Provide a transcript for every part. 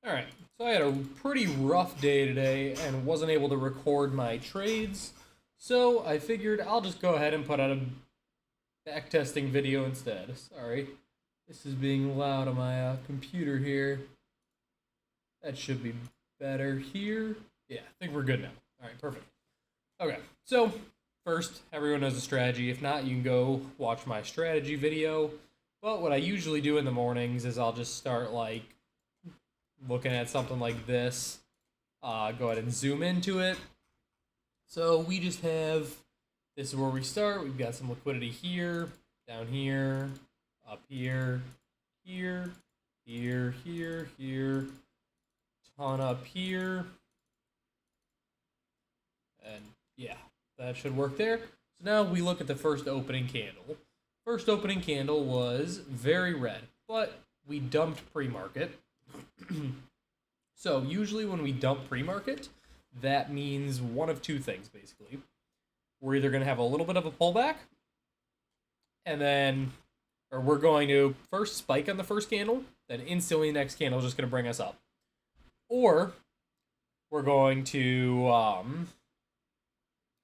Alright, so I had a pretty rough day today and wasn't able to record my trades, so I figured I'll just go ahead and put out a backtesting video instead. Sorry, this is being loud on my computer here. That should be better here. Yeah, I think we're good now. Alright, perfect. Okay, so first, everyone knows the strategy. If not, you can go watch my strategy video. But what I usually do in the mornings is I'll just start like looking at something like this. Go ahead and zoom into it. So we just have, this is where we start. We've got some liquidity here, down here, up here, here, here, ton up here. And yeah, that should work there. So now we look at the first opening candle. First opening candle was very red, but we dumped pre-market. So usually when we dump pre-market, that means one of two things, basically. We're either going to have a little bit of a pullback, and then, or we're going to first spike on the first candle, then instantly the next candle is just going to bring us up. Or we're going to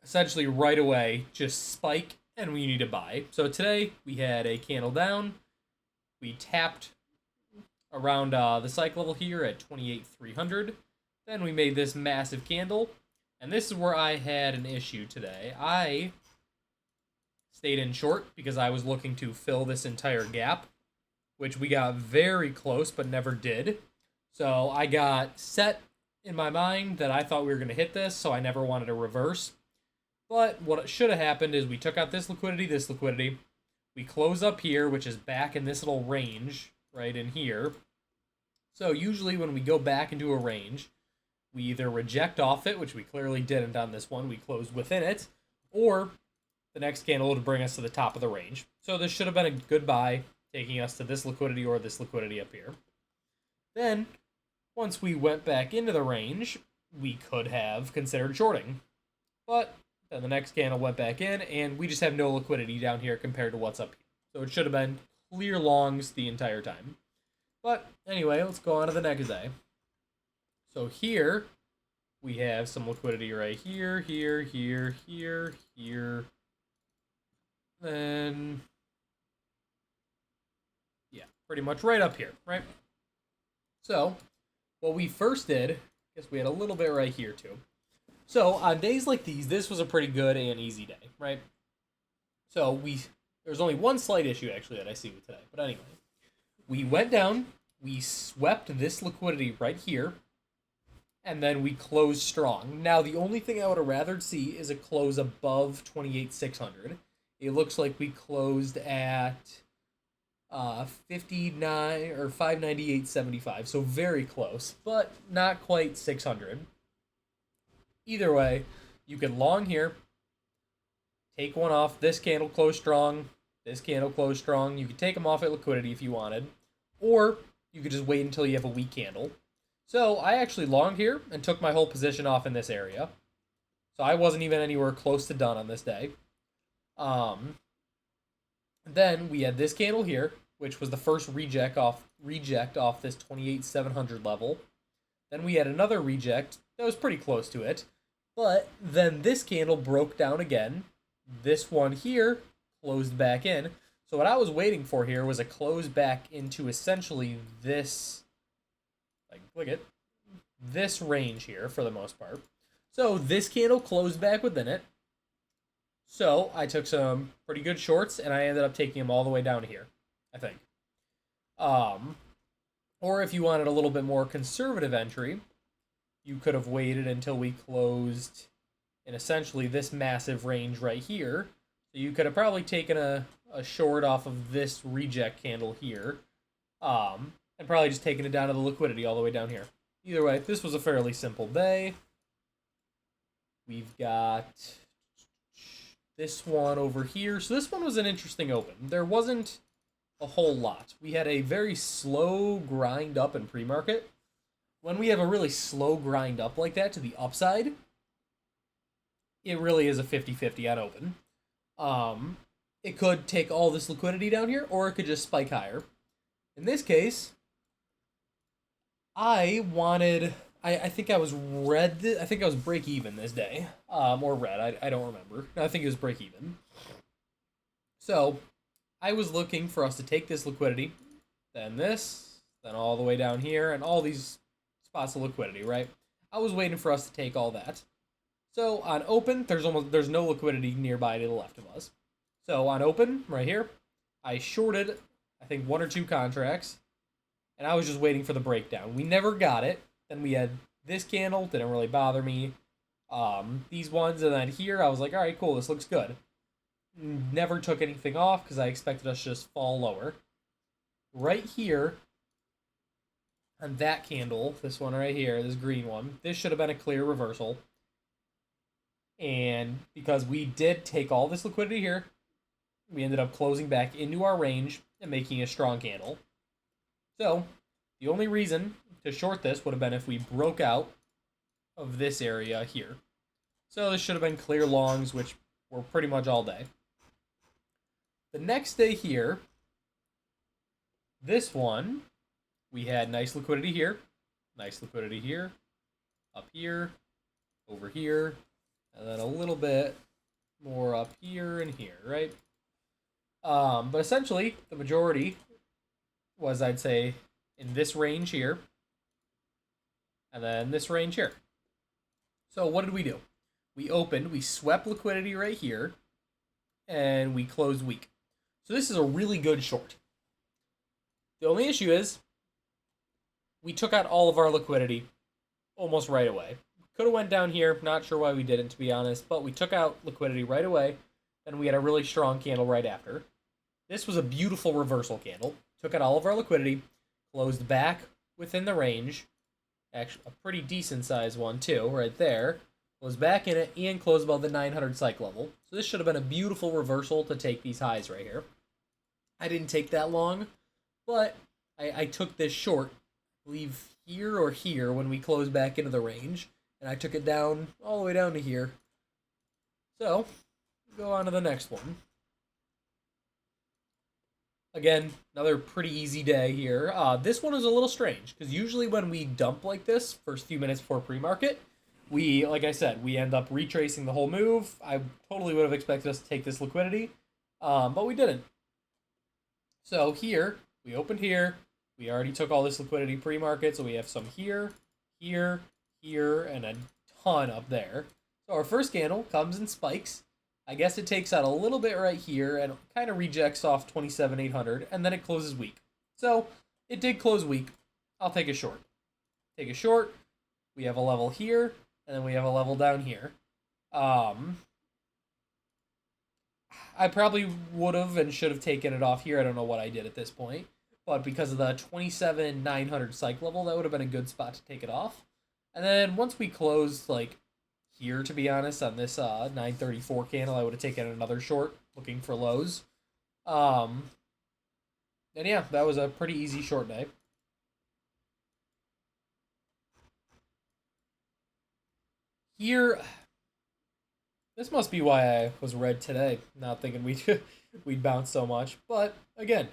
essentially right away just spike and we need to buy. So today we had a candle down. We tapped around the psych level here at 28,300. Then we made this massive candle. And this is where I had an issue today. I stayed in short because I was looking to fill this entire gap, which we got very close but never did. So I got set in my mind that I thought we were going to hit this, so I never wanted to reverse. But what should have happened is we took out this liquidity. We close up here, which is back in this little range right in here. So usually when we go back into a range, we either reject off it, which we clearly didn't on this one, we closed within it, or the next candle would bring us to the top of the range. So this should have been a good buy, taking us to this liquidity or this liquidity up here. Then, once we went back into the range, we could have considered shorting. But then the next candle went back in, and we just have no liquidity down here compared to what's up here. So it should have been clear longs the entire time. But anyway, let's go on to the next day. So here, we have some liquidity right here, here, then, yeah, pretty much right up here, right? So, what we first did, I guess we had a little bit right here too. So, on days like these, this was a pretty good and easy day, right? So, there's only one slight issue actually that I see with today, but anyway. We went down, we swept this liquidity right here, and then we closed strong. Now, the only thing I would have rather see is a close above 28,600. It looks like we closed at 59 or 598.75, so very close, but not quite 600. Either way, you can long here, take one off. This candle closed strong, this candle closed strong. You could take them off at liquidity if you wanted, or you could just wait until you have a weak candle. So I actually longed here and took my whole position off in this area. So I wasn't even anywhere close to done on this day. Then we had this candle here, which was the first reject off this 28,700 level. Then we had another reject that was pretty close to it. But then this candle broke down again. This one here closed back in. So what I was waiting for here was a close back into essentially this, like, look at this range here for the most part. So this candle closed back within it. So I took some pretty good shorts and I ended up taking them all the way down here, I think. Or if you wanted a little bit more conservative entry, you could have waited until we closed in essentially this massive range right here. So you could have probably taken a short off of this reject candle here, and probably just taken it down to the liquidity all the way down here. Either way, this was a fairly simple day. We've got this one over here. So this one was an interesting open. There wasn't a whole lot. We had a very slow grind up in pre-market. When we have a really slow grind up like that to the upside, it really is a 50-50 on open. It could take all this liquidity down here, or it could just spike higher. In this case, I wanted. I think I was red. I think I was break even this day. Or red. I don't remember. No, I think it was break even. So I was looking for us to take this liquidity, then this, then all the way down here, and all these spots of liquidity, right? I was waiting for us to take all that. So on open, there's no liquidity nearby to the left of us. So on open, right here, I shorted, I think, one or two contracts, and I was just waiting for the breakdown. We never got it. Then we had this candle, didn't really bother me. These ones, and then here I was like, all right, cool, this looks good. Never took anything off because I expected us to just fall lower. Right here, on that candle, this one right here, this green one, this should have been a clear reversal. And because we did take all this liquidity here, we ended up closing back into our range and making a strong candle. So the only reason to short this would have been if we broke out of this area here. So this should have been clear longs, which were pretty much all day. The next day here, this one, we had nice liquidity here, nice liquidity here, up here, over here, and then a little bit more up here and here, right? But essentially, the majority was, I'd say, in this range here, and then this range here. So what did we do? We opened, we swept liquidity right here, and we closed weak. So this is a really good short. The only issue is we took out all of our liquidity almost right away. Could have went down here, not sure why we didn't, to be honest, but we took out liquidity right away, and we had a really strong candle right after. This was a beautiful reversal candle. Took out all of our liquidity, closed back within the range, actually a pretty decent size one too, right there. Was back in it and closed above the 900 psych level. So this should have been a beautiful reversal to take these highs right here. I didn't take that long, but I took this short, I believe here or here when we closed back into the range, and I took it down all the way down to here. So, go on to the next one. Again, another pretty easy day here. This one is a little strange, because usually when we dump like this, first few minutes before pre-market, we, like I said, we end up retracing the whole move. I totally would have expected us to take this liquidity, but we didn't. So here, we opened here. We already took all this liquidity pre-market, so we have some here, here, here, and a ton up there. So our first candle comes in spikes. I guess it takes out a little bit right here and kind of rejects off 27,800, and then it closes weak. So it did close weak. I'll take a short. Take a short. We have a level here, and then we have a level down here. I probably would have and should have taken it off here. I don't know what I did at this point. But because of the 27,900 psych level, that would have been a good spot to take it off. And then once we closed, like, here, to be honest, on this 934 candle, I would have taken another short, looking for lows. And yeah, that was a pretty easy short day. Here, this must be why I was red today, not thinking we'd bounce so much. But again,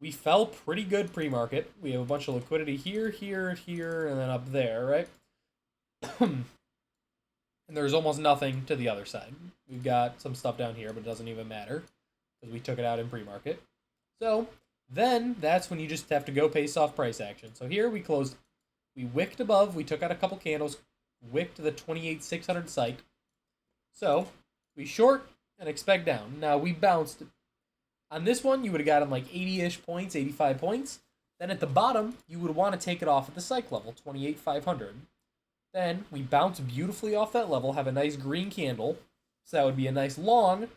we fell pretty good pre-market. We have a bunch of liquidity here, here, here, and then up there, right? And there's almost nothing to the other side. We've got some stuff down here, but it doesn't even matter because we took it out in pre-market. So then that's when you just have to go pace off price action. So here we closed, we wicked above, we took out a couple candles, wicked the 28,600 psych. So we short and expect down. Now we bounced. On this one, you would have gotten like 80-ish points, 85 points. Then at the bottom, you would want to take it off at the psych level, 28,500. Then we bounce beautifully off that level, have a nice green candle. So that would be a nice long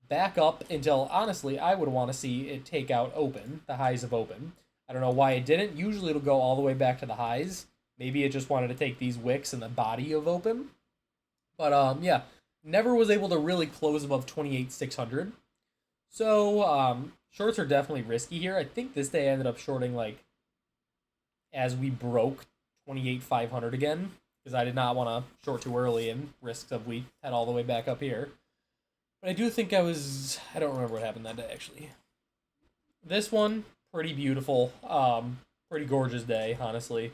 back up until, honestly, I would want to see it take out open, the highs of open. I don't know why it didn't. Usually it'll go all the way back to the highs. Maybe it just wanted to take these wicks in the body of open. But, yeah, never was able to really close above 28,600. So, shorts are definitely risky here. I think this day I ended up shorting, like, as we broke 28,500 again, because I did not want to short too early and risk of we head all the way back up here. But I do think I don't remember what happened that day, actually. This one, pretty beautiful. Pretty gorgeous day, honestly.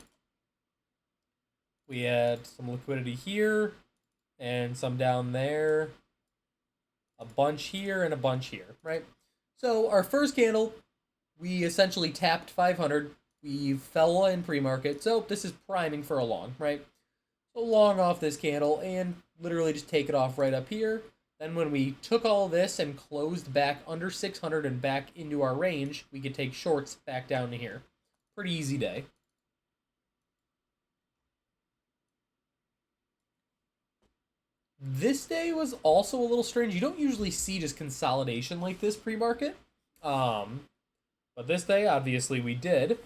We had some liquidity here and some down there, a bunch here and a bunch here, right? So our first candle, we essentially tapped 500. We fell in pre-market, so this is priming for a long, right? So long off this candle and literally just take it off right up here. Then when we took all this and closed back under 600 and back into our range, we could take shorts back down to here. Pretty easy day. This day was also a little strange. You don't usually see just consolidation like this pre-market. But this day, obviously, we did.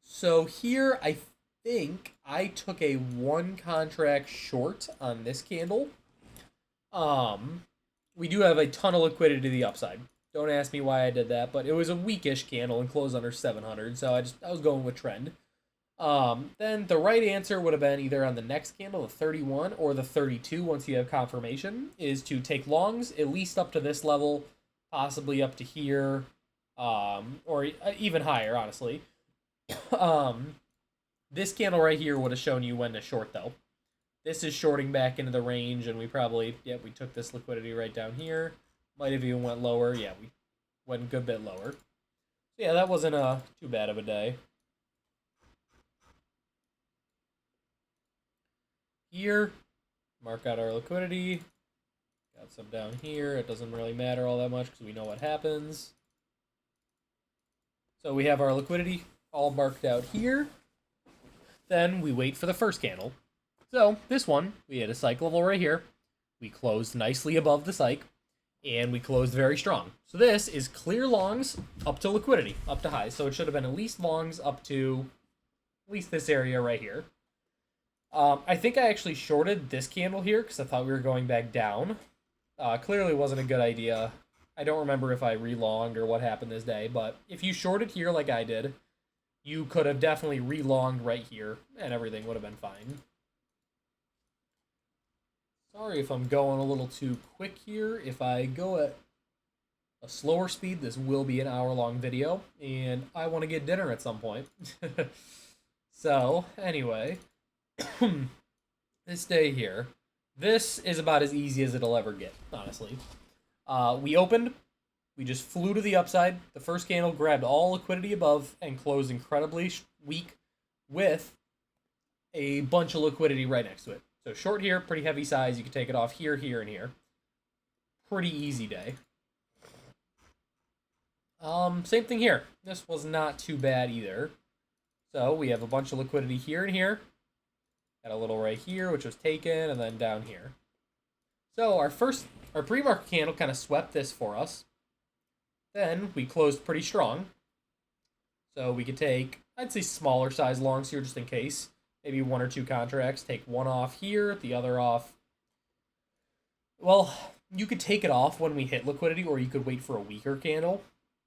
So here, I think I took a one contract short on this candle. We do have a ton of liquidity to the upside. Don't ask me why I did that, but it was a weakish candle and closed under 700, so I was going with trend. Then the right answer would have been either on the next candle, the 31, or the 32, once you have confirmation, is to take longs, at least up to this level, possibly up to here, or even higher, honestly. This candle right here would have shown you when to short, though. This is shorting back into the range, and we probably, we took this liquidity right down here. Might have even went lower. Yeah, we went a good bit lower. So yeah, that wasn't too bad of a day. Here, mark out our liquidity. Got some down here. It doesn't really matter all that much because we know what happens. So we have our liquidity all marked out here. Then we wait for the first candle. So this one, we had a psych level right here. We closed nicely above the psych, and we closed very strong. So this is clear longs up to liquidity, up to highs. So it should have been at least longs up to at least this area right here. I think I actually shorted this candle here because I thought we were going back down. Clearly wasn't a good idea. I don't remember if I relonged or what happened this day, but if you shorted here like I did, you could have definitely relonged right here, and everything would have been fine. Sorry if I'm going a little too quick here. If I go at a slower speed, this will be an hour-long video, and I want to get dinner at some point. So, anyway, this day here, this is about as easy as it'll ever get, honestly. We opened, we just flew to the upside. The first candle grabbed all liquidity above and closed incredibly weak with a bunch of liquidity right next to it. So short here, pretty heavy size. You can take it off here, here, and here. Pretty easy day. Same thing here. This was not too bad either. So we have a bunch of liquidity here and here. Got a little right here, which was taken, and then down here. So our pre-market candle kind of swept this for us. Then we closed pretty strong. So we could take, I'd say, smaller size longs here just in case. Maybe one or two contracts. Take one off here, the other off. Well, you could take it off when we hit liquidity, or you could wait for a weaker candle.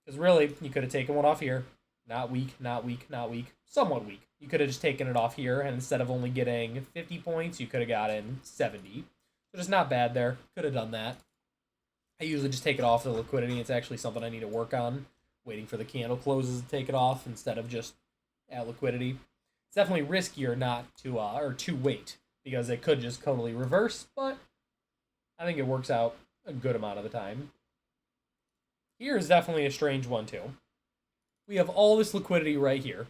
Because really, you could have taken one off here. Not weak, not weak, not weak. Somewhat weak. You could have just taken it off here, and instead of only getting 50 points, you could have gotten 70. So just not bad there. Could have done that. I usually just take it off the liquidity. It's actually something I need to work on. Waiting for the candle closes to take it off instead of just at liquidity. It's definitely riskier not to, or to wait, because it could just totally reverse, but I think it works out a good amount of the time. Here is definitely a strange one, too. We have all this liquidity right here.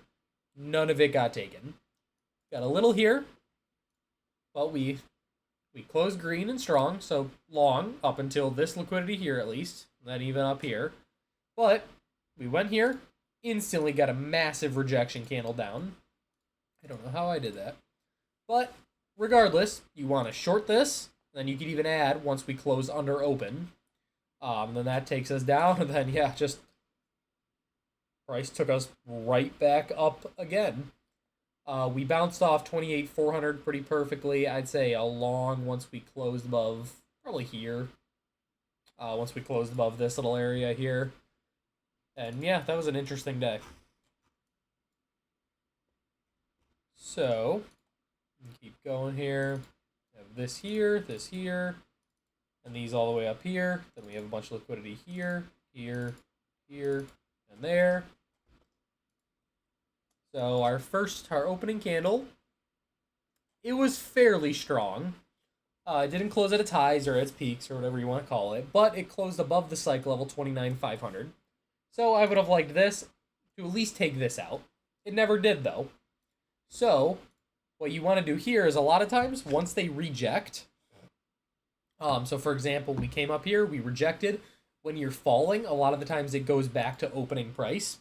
None of it got taken. Got a little here, but we closed green and strong, so long up until this liquidity here at least, and then even up here. But we went here, instantly got a massive rejection candle down. I don't know how I did that. But regardless, you want to short this, then you could even add once we close under open. Then that takes us down, and then, yeah, just price took us right back up again. We bounced off 28,400 pretty perfectly. I'd say a long once we closed above, probably here. Once we closed above this little area here. And yeah, that was an interesting day. So, keep going here. We have this here, and these all the way up here. Then we have a bunch of liquidity here, here, here, and there. So our opening candle, it was fairly strong. It didn't close at its highs or its peaks or whatever you want to call it, but it closed above the cycle level 29,500. So I would have liked this to at least take this out. It never did though. So what you want to do here is a lot of times once they reject, so for example, we came up here, we rejected. When you're falling, a lot of the times it goes back to opening price.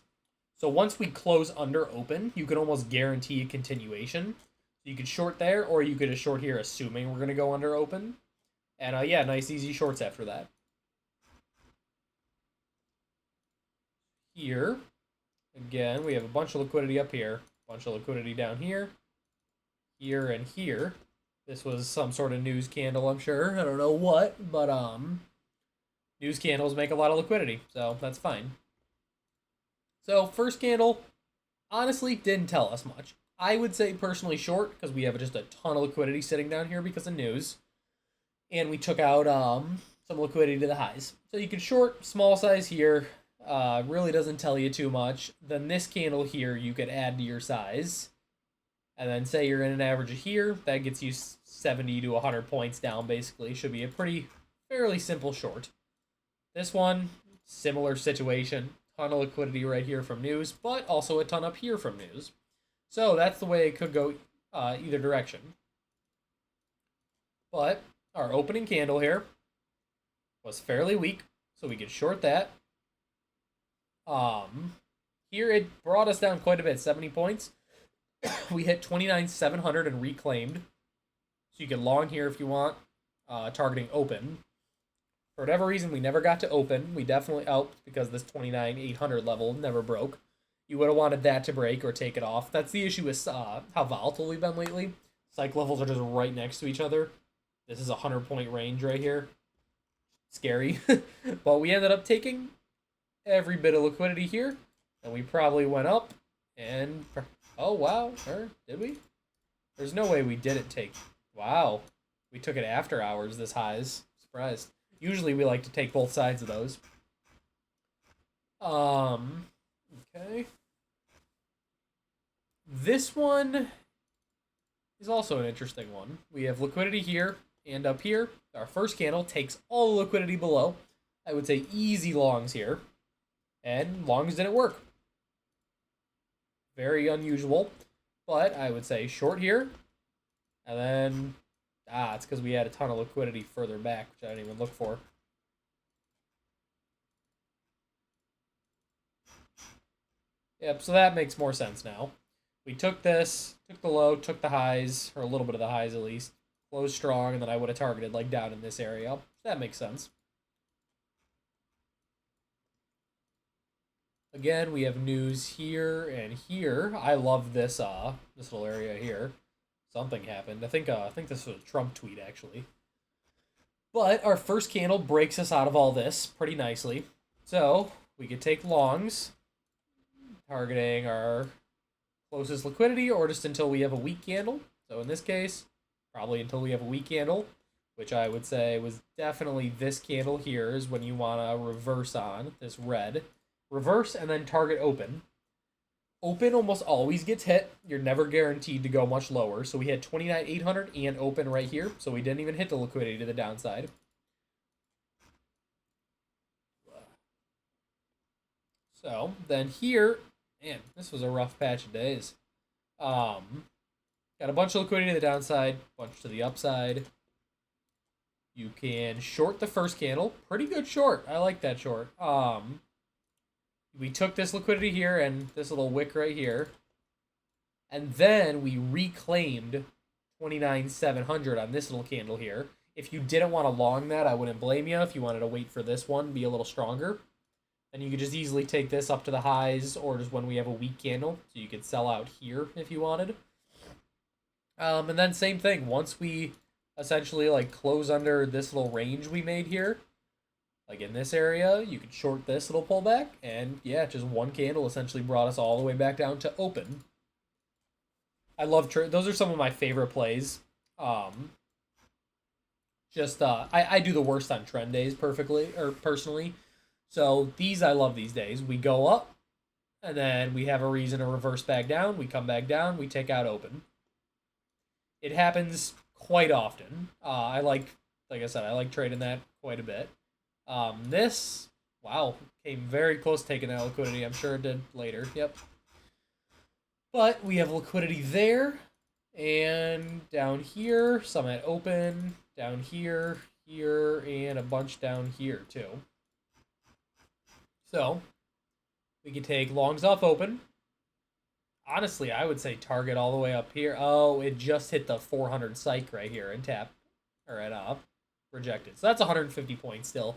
So once we close under open, you can almost guarantee a continuation. So you could short there, or you could just short here, assuming we're going to go under open. And yeah, nice easy shorts after that. Here, again, we have a bunch of liquidity up here, a bunch of liquidity down here, here, and here. This was some sort of news candle, I'm sure. I don't know what, but news candles make a lot of liquidity, so that's fine. So first candle, honestly, didn't tell us much. I would say personally short because we have just a ton of liquidity sitting down here because of news, and we took out some liquidity to the highs. So you can short small size here. Really doesn't tell you too much. Then this candle here you could add to your size. And then say you're in an average of here, that gets you 70 to 100 points down, basically. Should be a fairly simple short. This one, similar situation. Ton of liquidity right here from news, but also a ton up here from news. So that's the way it could go either direction. But our opening candle here was fairly weak, so we could short that. Here it brought us down quite a bit, 70 points. We hit 29,700 and reclaimed. So you can long here if you want, targeting open. For whatever reason, we never got to open. We definitely helped because this 29,800 level never broke. You would have wanted that to break or take it off. That's the issue with how volatile we've been lately. Psych levels are just right next to each other. This is a 100-point range right here. Scary. But we ended up taking every bit of liquidity here. And we probably went up and... Oh, wow. Or did we? There's no way we didn't take... Wow. We took it after hours this highs. Surprised. Usually we like to take both sides of those. Okay. This one is also an interesting one. We have liquidity here and up here. Our first candle takes all the liquidity below. I would say easy longs here. And longs didn't work. Very unusual. But I would say short here. And then... it's because we had a ton of liquidity further back, which I didn't even look for. Yep, so that makes more sense now. We took this, took the low, took the highs, or a little bit of the highs at least. Closed strong, and then I would have targeted like down in this area. That makes sense. Again, we have news here and here. I love this this little area here. Something happened. I think this was a Trump tweet actually. But our first candle breaks us out of all this pretty nicely. So we could take longs, targeting our closest liquidity, or just until we have a weak candle. So in this case, probably until we have a weak candle, which I would say was definitely this candle here is when you want to reverse on this red. Reverse and then target open. Open almost always gets hit. You're never guaranteed to go much lower. So we had 29,800 and open right here. So we didn't even hit the liquidity to the downside. So then here, man, this was a rough patch of days. Got a bunch of liquidity to the downside, bunch to the upside. You can short the first candle. Pretty good short. I like that short. We took this liquidity here and this little wick right here. And then we reclaimed 29,700 on this little candle here. If you didn't want to long that, I wouldn't blame you. If you wanted to wait for this one, be a little stronger. Then you could just easily take this up to the highs or just when we have a weak candle. So you could sell out here if you wanted. And then same thing. Once we essentially like close under this little range we made here, like in this area, you could short this little pullback, and yeah, just one candle essentially brought us all the way back down to open. I love those are some of my favorite plays. I do the worst on trend days personally. So these I love these days. We go up, and then we have a reason to reverse back down. We come back down, we take out open. It happens quite often. Like I said, I like trading that quite a bit. This, wow, came very close to taking that liquidity. I'm sure it did later. Yep. But we have liquidity there, and down here, some at open, down here, here, and a bunch down here too. So we can take longs off open. Honestly, I would say target all the way up here. Oh, it just hit the 400 psych right here and tap, or at rejected. So that's 150 points still.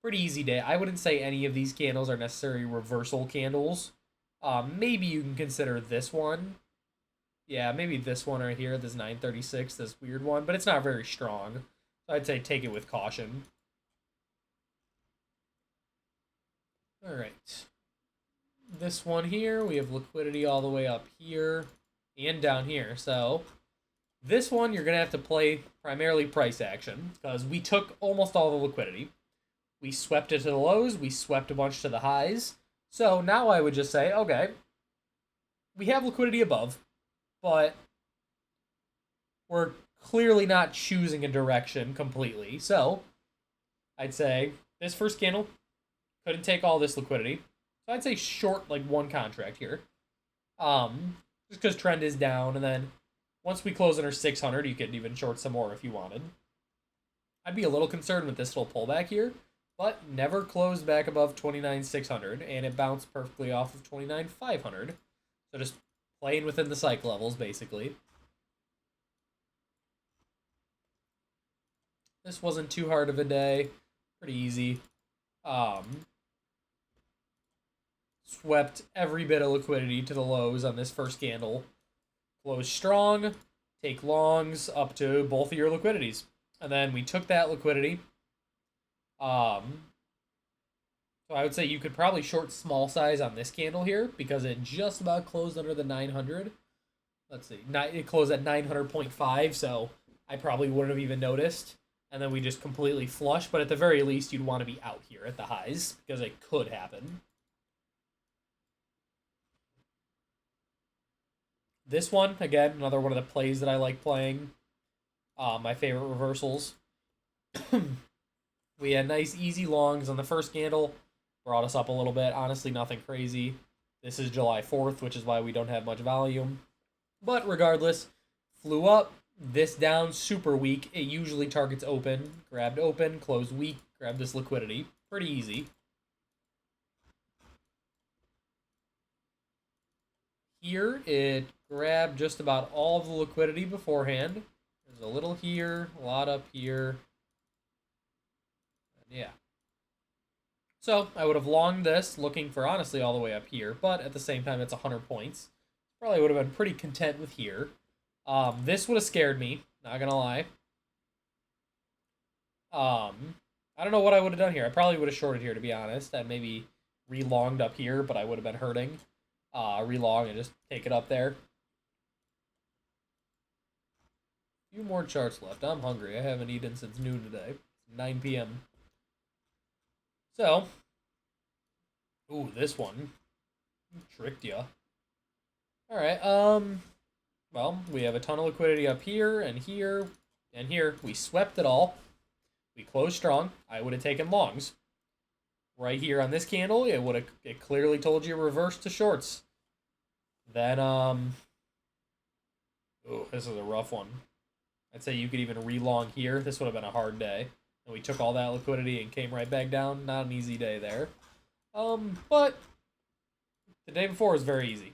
Pretty easy day. I wouldn't say any of these candles are necessarily reversal candles. Maybe you can consider this one. Yeah, maybe this one right here, this 936, this weird one, but it's not very strong. So I'd say take it with caution. All right. This one here, we have liquidity all the way up here and down here. So this one, you're going to have to play primarily price action because we took almost all the liquidity. We swept it to the lows. We swept a bunch to the highs. So now I would just say, okay, we have liquidity above, but we're clearly not choosing a direction completely. So I'd say this first candle couldn't take all this liquidity. So I'd say short like one contract here. Just because trend is down, and then once we close under 600, you could even short some more if you wanted. I'd be a little concerned with this little pullback here, but never closed back above 29,600, and it bounced perfectly off of 29,500. So just playing within the cycle levels, basically. This wasn't too hard of a day. Pretty easy. Swept every bit of liquidity to the lows on this first candle. Close strong, take longs up to both of your liquidities. And then we took that liquidity. So I would say you could probably short small size on this candle here because it just about closed under the 900. Let's see. It closed at 900.5, so I probably wouldn't have even noticed. And then we just completely flush, but at the very least, you'd want to be out here at the highs because it could happen. This one, again, another one of the plays that I like playing. My favorite reversals. We had nice, easy longs on the first candle. Brought us up a little bit. Honestly, nothing crazy. This is July 4th, which is why we don't have much volume. But regardless, flew up. This down, super weak. It usually targets open. Grabbed open, closed weak, grabbed this liquidity. Pretty easy. Here, it grabbed just about all of the liquidity beforehand. There's a little here, a lot up here. Yeah. So I would have longed this, looking for honestly all the way up here, but at the same time, it's 100 points. Probably would have been pretty content with here. This would have scared me, not gonna lie. I don't know what I would have done here. I probably would have shorted here, to be honest, and maybe re-longed up here, but I would have been hurting. Re-long and just take it up there. A few more charts left. I'm hungry. I haven't eaten since noon today. It's 9 p.m. So, ooh, this one tricked ya. All right. Well, we have a ton of liquidity up here and here and here. We swept it all. We closed strong. I would have taken longs. Right here on this candle, it clearly told you reverse to shorts. Then oh, this is a rough one. I'd say you could even re-long here. This would have been a hard day. And we took all that liquidity and came right back down. Not an easy day there. But the day before was very easy.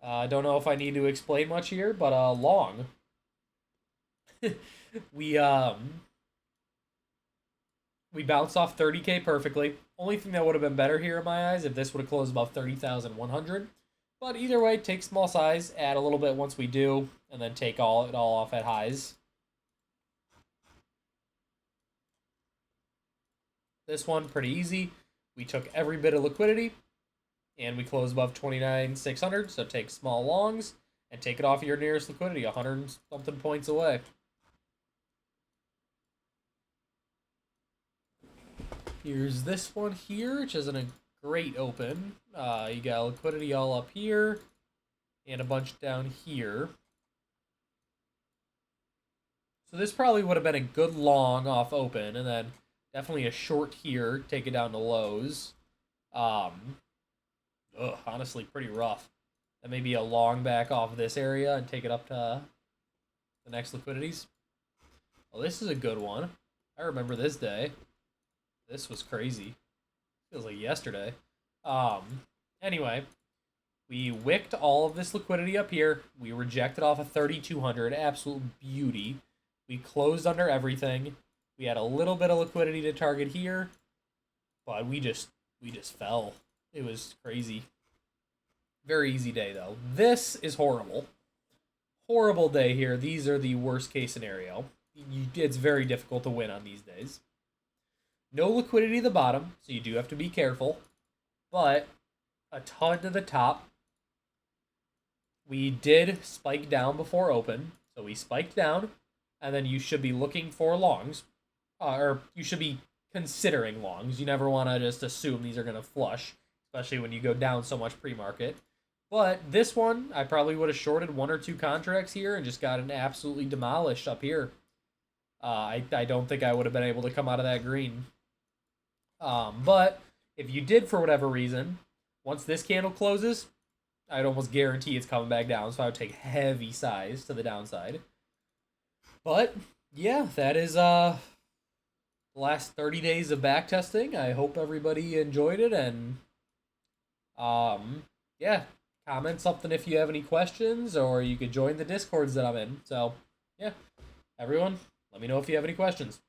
I don't know if I need to explain much here, but long. We bounced off 30K perfectly. Only thing that would have been better here in my eyes if this would have closed above 30,100. But either way, take small size, add a little bit once we do, and then take it all off at highs. This one, pretty easy. We took every bit of liquidity, and we closed above 29,600, so take small longs, and take it off your nearest liquidity, 100-something points away. Here's this one here, which isn't a great open. You got liquidity all up here and a bunch down here. So this probably would have been a good long off open, and then definitely a short here, take it down to lows. Honestly, pretty rough. And maybe a long back off this area and take it up to the next liquidities. Well, this is a good one. I remember this day. This was crazy. Feels like yesterday. Anyway, we wicked all of this liquidity up here. We rejected off a 3,200. Absolute beauty. We closed under everything. We had a little bit of liquidity to target here, but we just fell. It was crazy. Very easy day, though. This is horrible. Horrible day here. These are the worst case scenario. It's very difficult to win on these days. No liquidity at the bottom, so you do have to be careful. But a ton to the top. We did spike down before open, so we spiked down, and then you should be looking for longs. Or you should be considering longs. You never want to just assume these are going to flush, especially when you go down so much pre-market. But this one, I probably would have shorted 1 or 2 contracts here and just gotten absolutely demolished up here. I don't think I would have been able to come out of that green. But if you did for whatever reason, once this candle closes, I'd almost guarantee it's coming back down. So I would take heavy size to the downside. But yeah, that is the last 30 days of backtesting. I hope everybody enjoyed it, and yeah, comment something if you have any questions, or you could join the Discords that I'm in. So yeah, everyone, let me know if you have any questions.